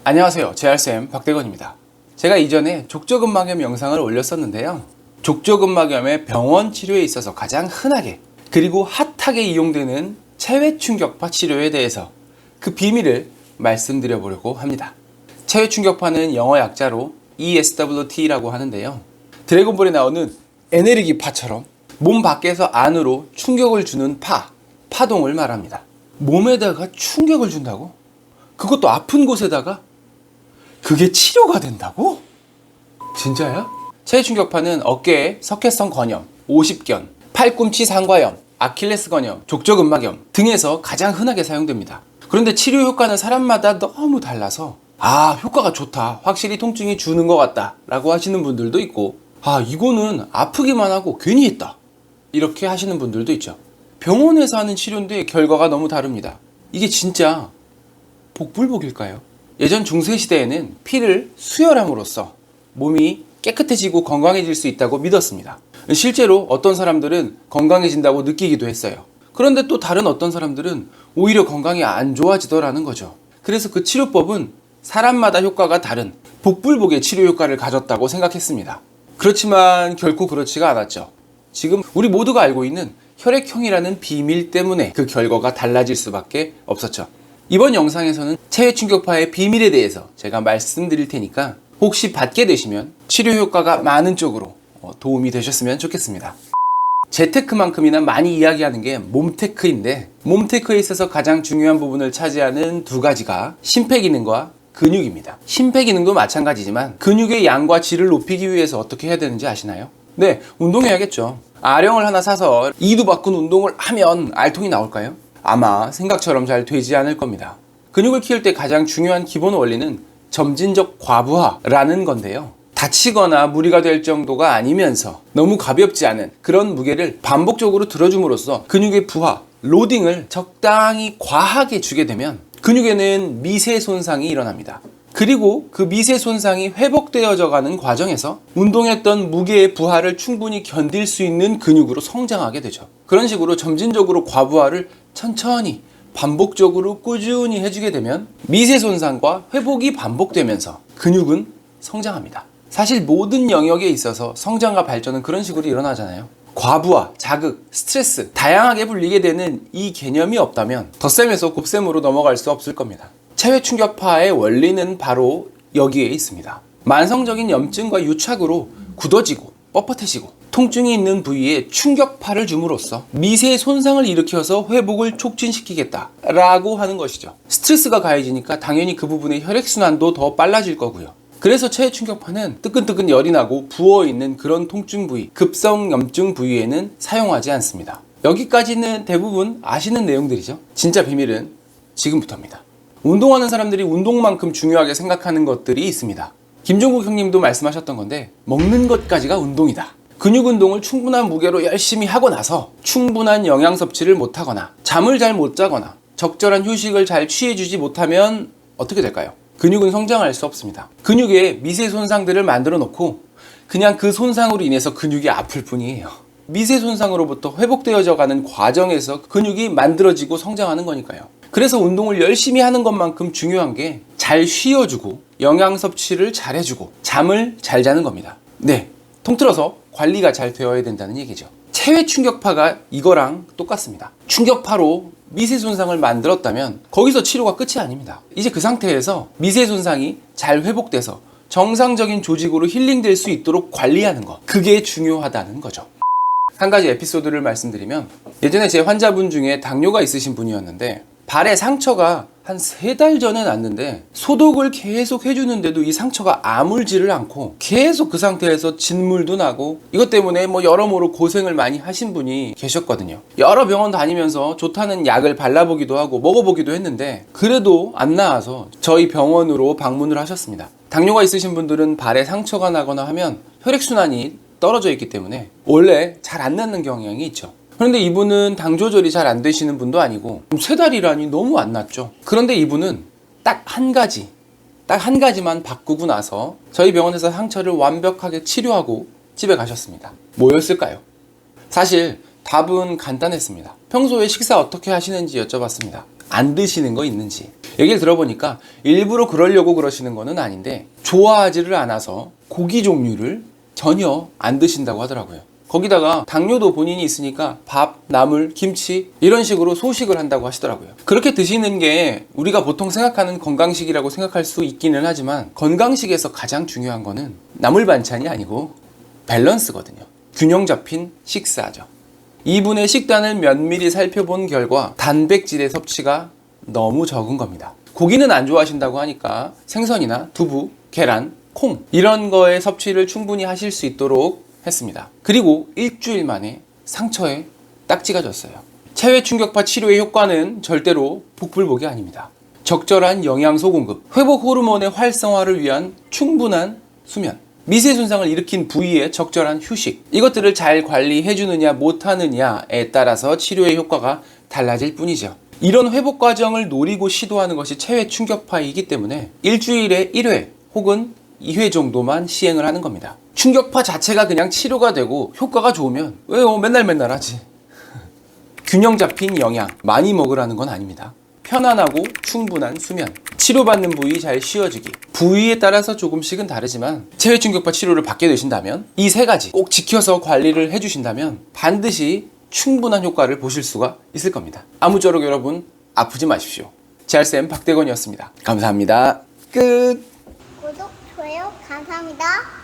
안녕하세요, JR쌤 박대건입니다. 제가 이전에 족저근막염 영상을 올렸었는데요, 족저근막염의 병원 치료에 있어서 가장 흔하게 그리고 핫하게 이용되는 체외충격파 치료에 대해서 그 비밀을 말씀드려 보려고 합니다. 체외충격파는 영어 약자로 ESWT라고 하는데요, 드래곤볼에 나오는 에네르기 파처럼 몸 밖에서 안으로 충격을 주는 파동을 말합니다. 몸에다가 충격을 준다고? 그것도 아픈 곳에다가? 그게 치료가 된다고? 진짜야? 체외충격파는 어깨에 석회성 건염, 오십견, 팔꿈치 상과염, 아킬레스 건염, 족저근막염 등에서 가장 흔하게 사용됩니다. 그런데 치료 효과는 사람마다 너무 달라서 효과가 좋다, 확실히 통증이 주는 것 같다 라고 하시는 분들도 있고, 이거는 아프기만 하고 괜히 했다 이렇게 하시는 분들도 있죠. 병원에서 하는 치료인데 결과가 너무 다릅니다. 이게 진짜 복불복일까요? 예전 중세시대에는 피를 수혈함으로써 몸이 깨끗해지고 건강해질 수 있다고 믿었습니다. 실제로 어떤 사람들은 건강해진다고 느끼기도 했어요. 그런데 또 다른 어떤 사람들은 오히려 건강이 안 좋아지더라는 거죠. 그래서 그 치료법은 사람마다 효과가 다른 복불복의 치료 효과를 가졌다고 생각했습니다. 그렇지만 결코 그렇지가 않았죠. 지금 우리 모두가 알고 있는 혈액형이라는 비밀 때문에 그 결과가 달라질 수밖에 없었죠. 이번 영상에서는 체외충격파의 비밀에 대해서 제가 말씀드릴 테니까 혹시 받게 되시면 치료 효과가 많은 쪽으로 도움이 되셨으면 좋겠습니다. 재테크만큼이나 많이 이야기하는 게 몸테크인데, 몸테크에 있어서 가장 중요한 부분을 차지하는 두 가지가 심폐기능과 근육입니다. 심폐기능도 마찬가지지만 근육의 양과 질을 높이기 위해서 어떻게 해야 되는지 아시나요? 네, 운동해야겠죠. 아령을 하나 사서 이두박근 운동을 하면 알통이 나올까요? 아마 생각처럼 잘 되지 않을 겁니다. 근육을 키울 때 가장 중요한 기본 원리는 점진적 과부하라는 건데요, 다치거나 무리가 될 정도가 아니면서 너무 가볍지 않은 그런 무게를 반복적으로 들어줌으로써 근육의 부하, 로딩을 적당히 과하게 주게 되면 근육에는 미세 손상이 일어납니다. 그리고 그 미세 손상이 회복되어져 가는 과정에서 운동했던 무게의 부하를 충분히 견딜 수 있는 근육으로 성장하게 되죠. 그런 식으로 점진적으로 과부하를 천천히 반복적으로 꾸준히 해주게 되면 미세 손상과 회복이 반복되면서 근육은 성장합니다. 사실 모든 영역에 있어서 성장과 발전은 그런 식으로 일어나잖아요. 과부하, 자극, 스트레스 다양하게 불리게 되는 이 개념이 없다면 덧셈에서 곱셈으로 넘어갈 수 없을 겁니다. 체외충격파의 원리는 바로 여기에 있습니다. 만성적인 염증과 유착으로 굳어지고 뻣뻣해지고 통증이 있는 부위에 충격파를 줌으로써 미세 손상을 일으켜서 회복을 촉진시키겠다라고 하는 것이죠. 스트레스가 가해지니까 당연히 그 부분의 혈액순환도 더 빨라질 거고요. 그래서 체외충격파는 뜨끈뜨끈 열이 나고 부어있는 그런 통증 부위, 급성염증 부위에는 사용하지 않습니다. 여기까지는 대부분 아시는 내용들이죠. 진짜 비밀은 지금부터입니다. 운동하는 사람들이 운동만큼 중요하게 생각하는 것들이 있습니다. 김종국 형님도 말씀하셨던 건데, 먹는 것까지가 운동이다. 근육 운동을 충분한 무게로 열심히 하고 나서 충분한 영양 섭취를 못하거나 잠을 잘 못 자거나 적절한 휴식을 잘 취해주지 못하면 어떻게 될까요? 근육은 성장할 수 없습니다. 근육에 미세 손상들을 만들어 놓고 그냥 그 손상으로 인해서 근육이 아플 뿐이에요. 미세 손상으로부터 회복되어져 가는 과정에서 근육이 만들어지고 성장하는 거니까요. 그래서 운동을 열심히 하는 것만큼 중요한 게 잘 쉬어주고 영양 섭취를 잘 해주고 잠을 잘 자는 겁니다. 네, 통틀어서 관리가 잘 되어야 된다는 얘기죠. 체외충격파가 이거랑 똑같습니다. 충격파로 미세 손상을 만들었다면 거기서 치료가 끝이 아닙니다. 이제 그 상태에서 미세 손상이 잘 회복돼서 정상적인 조직으로 힐링될 수 있도록 관리하는 것, 그게 중요하다는 거죠. 한 가지 에피소드를 말씀드리면, 예전에 제 환자분 중에 당뇨가 있으신 분이었는데 발에 상처가 한 3달 전에 났는데 소독을 계속 해주는데도 이 상처가 아물지를 않고 계속 그 상태에서 진물도 나고, 이것 때문에 여러모로 고생을 많이 하신 분이 계셨거든요. 여러 병원 다니면서 좋다는 약을 발라보기도 하고 먹어보기도 했는데 그래도 안 나아서 저희 병원으로 방문을 하셨습니다. 당뇨가 있으신 분들은 발에 상처가 나거나 하면 혈액순환이 떨어져 있기 때문에 원래 잘 안 낫는 경향이 있죠. 그런데 이분은 당 조절이 잘 안 되시는 분도 아니고 3달이라니 너무 안 낫죠. 그런데 이분은 딱 한 가지만 바꾸고 나서 저희 병원에서 상처를 완벽하게 치료하고 집에 가셨습니다. 뭐였을까요? 사실 답은 간단했습니다. 평소에 식사 어떻게 하시는지 여쭤봤습니다. 안 드시는 거 있는지. 얘기를 들어보니까 일부러 그러려고 그러시는 거는 아닌데 좋아하지를 않아서 고기 종류를 전혀 안 드신다고 하더라고요. 거기다가 당뇨도 본인이 있으니까 밥, 나물, 김치 이런 식으로 소식을 한다고 하시더라고요. 그렇게 드시는 게 우리가 보통 생각하는 건강식이라고 생각할 수 있기는 하지만 건강식에서 가장 중요한 거는 나물 반찬이 아니고 밸런스거든요. 균형 잡힌 식사죠. 이분의 식단을 면밀히 살펴본 결과 단백질의 섭취가 너무 적은 겁니다. 고기는 안 좋아하신다고 하니까 생선이나 두부, 계란, 콩 이런 거의 섭취를 충분히 하실 수 있도록 했습니다. 그리고 일주일 만에 상처에 딱지가 졌어요. 체외 충격파 치료의 효과는 절대로 복불복이 아닙니다. 적절한 영양소 공급, 회복 호르몬의 활성화를 위한 충분한 수면, 미세 손상을 일으킨 부위의 적절한 휴식, 이것들을 잘 관리해 주느냐 못하느냐에 따라서 치료의 효과가 달라질 뿐이죠. 이런 회복 과정을 노리고 시도하는 것이 체외 충격파이기 때문에 일주일에 1회 혹은 2회 정도만 시행을 하는 겁니다. 충격파 자체가 그냥 치료가 되고 효과가 좋으면 왜요? 맨날 하지. 균형 잡힌 영양, 많이 먹으라는 건 아닙니다. 편안하고 충분한 수면, 치료받는 부위 잘 쉬어주기, 부위에 따라서 조금씩은 다르지만 체외 충격파 치료를 받게 되신다면 이 세 가지 꼭 지켜서 관리를 해주신다면 반드시 충분한 효과를 보실 수가 있을 겁니다. 아무쪼록 여러분 아프지 마십시오. 제알쌤 박대건이었습니다. 감사합니다. 끝. 구독, 좋아요, 감사합니다.